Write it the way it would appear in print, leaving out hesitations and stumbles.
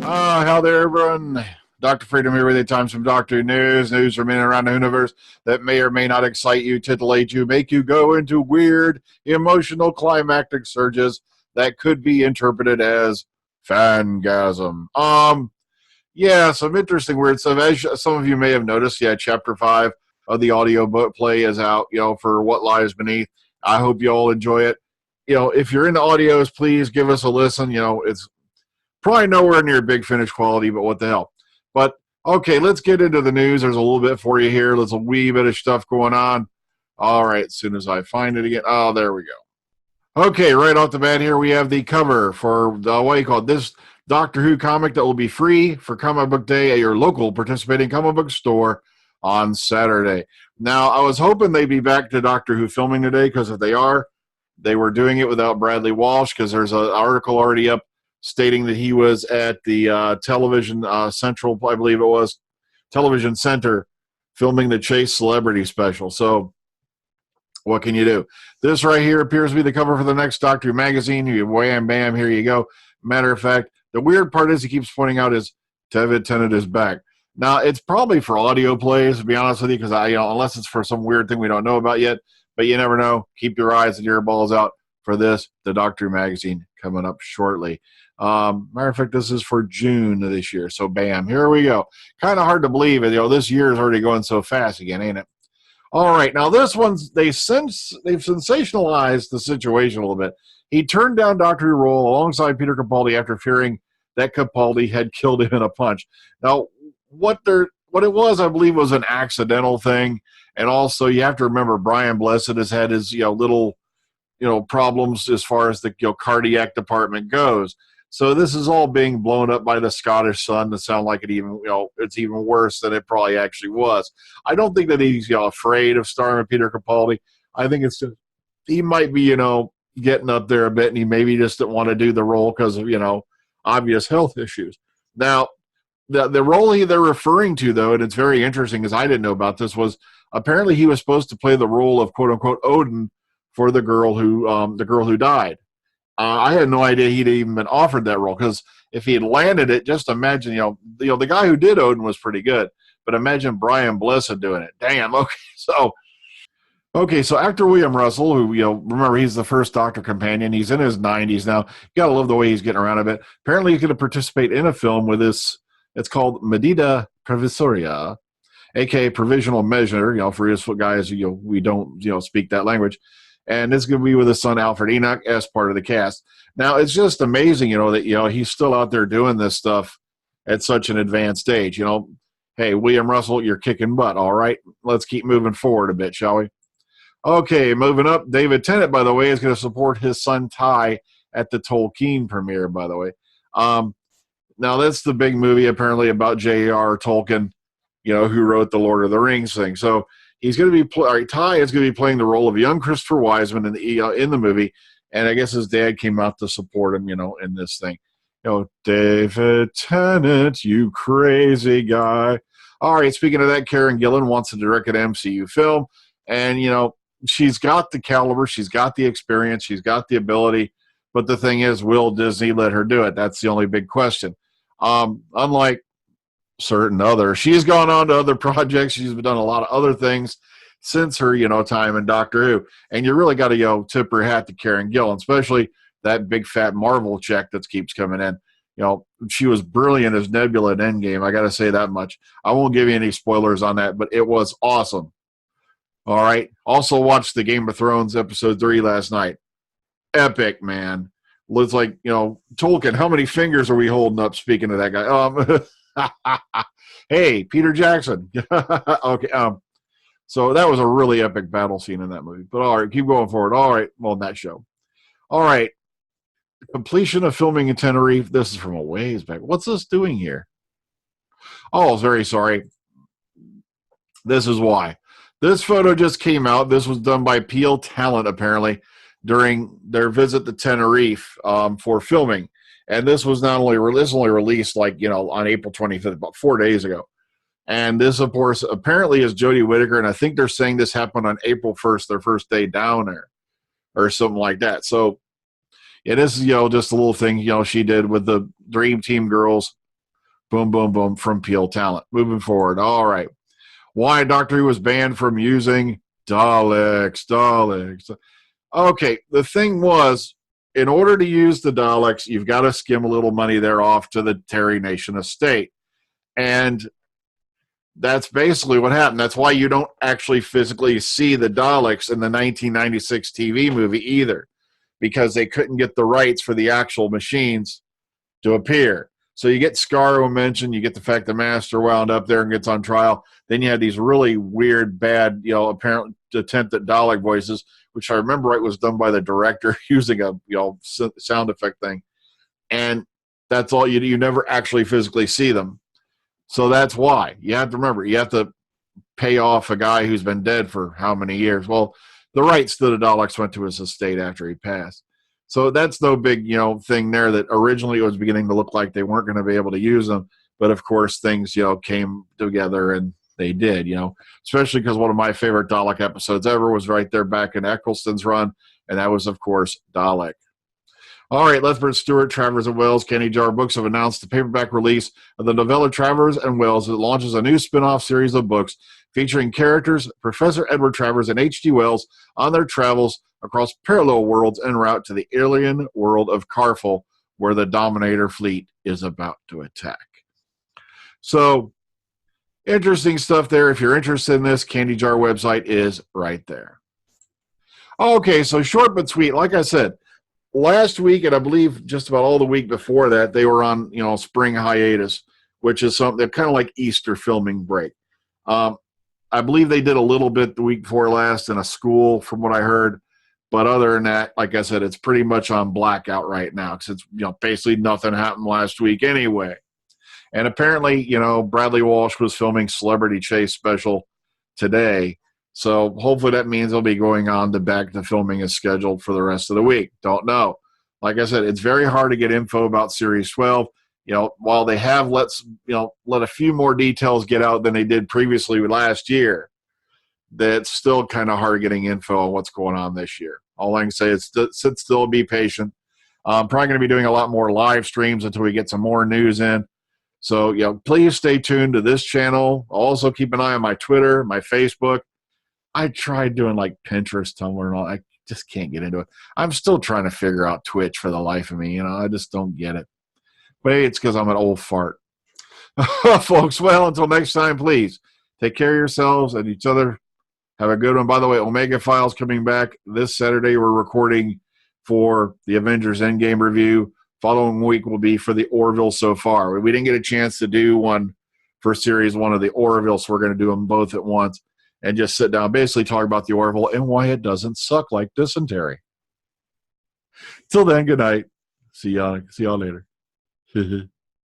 How there, everyone? Dr. Freedom here with you. Time some Doctor News from in and around the universe that may or may not excite you, titillate you, make you go into weird, emotional, climactic surges that could be interpreted as fangasm. Yeah, some interesting weird stuff. As some of you may have noticed, yeah, Chapter 5 of the audio book play is out, for What Lies Beneath. I hope you all enjoy it. If you're into audios, please give us a listen. It's probably nowhere near big finish quality, but what the hell. But, okay, let's get into the news. There's a little bit for you here. There's a wee bit of stuff going on. All right, as soon as I find it again. Oh, there we go. Okay, right off the bat here, we have the cover for what you call it, this Doctor Who comic that will be free for Comic Book Day at your local participating comic book store on Saturday. Now, I was hoping they'd be back to Doctor Who filming today, because if they are, they were doing it without Bradley Walsh, because there's an article already up stating that he was at the Television Central, I believe it was, Television Center, filming the Chase Celebrity Special. So what can you do? This right here appears to be the cover for the next Doctor Who magazine. You wham, bam, here you go. Matter of fact, the weird part is he keeps pointing out is Tennant is back. Now, it's probably for audio plays, to be honest with you, because unless it's for some weird thing we don't know about yet, but you never know. Keep your eyes and your balls out for this, the Doctor Who magazine, coming up shortly. Matter of fact, this is for June of this year. So, bam, here we go. Kind of hard to believe it. This year is already going so fast again, ain't it? All right, now this one's they've sensationalized the situation a little bit. He turned down Doctor Who role alongside Peter Capaldi after fearing that Capaldi had killed him in a punch. Now, what it was, I believe, was an accidental thing, and also you have to remember Brian Blessed has had his little problems as far as the cardiac department goes. So this is all being blown up by the Scottish Sun to sound like it even, it's even worse than it probably actually was. I don't think that he's afraid of starring with Peter Capaldi. I think it's just he might be, getting up there a bit, and he maybe just didn't want to do the role because of, obvious health issues. Now, the role they're referring to, though, and it's very interesting, because I didn't know about this, was apparently he was supposed to play the role of quote unquote Odin for the girl who died. I had no idea he'd even been offered that role, because if he had landed it, just imagine, the guy who did Odin was pretty good, but imagine Brian Blessed doing it. Damn. Okay, so actor William Russell, who, remember, he's the first Doctor companion. He's in his 90s now. You got to love the way he's getting around a bit. Apparently, he's going to participate in a film with this. It's called Medida Provisoria, aka provisional measure. For us guys, we don't, speak that language. And it's going to be with his son, Alfred Enoch, as part of the cast. Now, it's just amazing, that, he's still out there doing this stuff at such an advanced age. Hey, William Russell, you're kicking butt, all right? Let's keep moving forward a bit, shall we? Okay, moving up. David Tennant, by the way, is going to support his son, Ty, at the Tolkien premiere, by the way. Now, that's the big movie, apparently, about J.R. Tolkien, who wrote the Lord of the Rings thing. So, he's going to be Ty is going to be playing the role of young Christopher Wiseman in the movie, and I guess his dad came out to support him, in this thing. David Tennant, you crazy guy. All right, speaking of that, Karen Gillan wants to direct an MCU film, and she's got the caliber, she's got the experience, she's got the ability, but the thing is, will Disney let her do it? That's the only big question. Unlike certain other. She's gone on to other projects. She's done a lot of other things since her, time in Doctor Who. And you really got to, tip her hat to Karen Gillan, especially that big fat Marvel check that keeps coming in. She was brilliant as Nebula in Endgame. I got to say that much. I won't give you any spoilers on that, but it was awesome. All right. Also watched the Game of Thrones episode 3 last night. Epic, man. Looks like, Tolkien, how many fingers are we holding up, speaking of that guy? Hey, Peter Jackson. Okay. So that was a really epic battle scene in that movie. But all right, keep going forward. All right. Well, in that show. All right. Completion of filming in Tenerife. This is from a ways back. What's this doing here? Oh, very sorry. This is why. This photo just came out. This was done by Peel Talent, apparently, during their visit to Tenerife for filming. And this was only released on April 25th, about 4 days ago. And this, of course, apparently is Jodie Whittaker, and I think they're saying this happened on April 1st, their first day down there, or something like that. So, yeah, this is, just a little thing, she did with the Dream Team girls Boom, boom, boom from Peel Talent. Moving forward. All right. Why Doctor Who was banned from using Daleks. Okay, the thing was, in order to use the Daleks, you've got to skim a little money there off to the Terry Nation estate. And that's basically what happened. That's why you don't actually physically see the Daleks in the 1996 TV movie either, because they couldn't get the rights for the actual machines to appear. So you get Scarrow mentioned, you get the fact the Master wound up there and gets on trial. Then you had these really weird, bad, apparent attempt at Dalek voices, which I remember right was done by the director using a sound effect thing. And that's all you never actually physically see them. So that's why you have to remember, you have to pay off a guy who's been dead for how many years. Well, the rights to the Daleks went to his estate after he passed. So that's no big, thing there. That originally it was beginning to look like they weren't going to be able to use them. But of course, things, came together and they did, especially because one of my favorite Dalek episodes ever was right there back in Eccleston's run. And that was, of course, Dalek. All right, Lethbridge-Stewart, Travers and Wells, Candy Jar Books have announced the paperback release of the novella Travers and Wells that launches a new spin-off series of books featuring characters Professor Edward Travers and H.G. Wells on their travels across parallel worlds en route to the alien world of Carful, where the Dominator fleet is about to attack. So, interesting stuff there. If you're interested in this, Candy Jar website is right there. Okay, so short but sweet. Like I said, last week, and I believe just about all the week before that, they were on, spring hiatus, which is something kind of like Easter filming break. I believe they did a little bit the week before last in a school, from what I heard. But other than that, like I said, it's pretty much on blackout right now because it's, basically nothing happened last week anyway. And apparently, Bradley Walsh was filming Celebrity Chase special today. So hopefully that means they'll be going on to back to filming as scheduled for the rest of the week. Don't know. Like I said, it's very hard to get info about Series 12. While they have let a few more details get out than they did previously last year, that's still kind of hard getting info on what's going on this year. All I can say is sit still, be patient. I'm probably going to be doing a lot more live streams until we get some more news in. So, please stay tuned to this channel. Also keep an eye on my Twitter, my Facebook. I tried doing like Pinterest, Tumblr, and all. I just can't get into it. I'm still trying to figure out Twitch for the life of me. I just don't get it. But hey, it's because I'm an old fart. Folks, well, until next time, please take care of yourselves and each other. Have a good one. By the way, Omega Files coming back this Saturday. We're recording for the Avengers Endgame review. Following week will be for the Orville so far. We didn't get a chance to do one for Series 1 of the Orville, so we're going to do them both at once and just sit down, basically talk about the Orville and why it doesn't suck like dysentery. Till then, good night. See y'all later.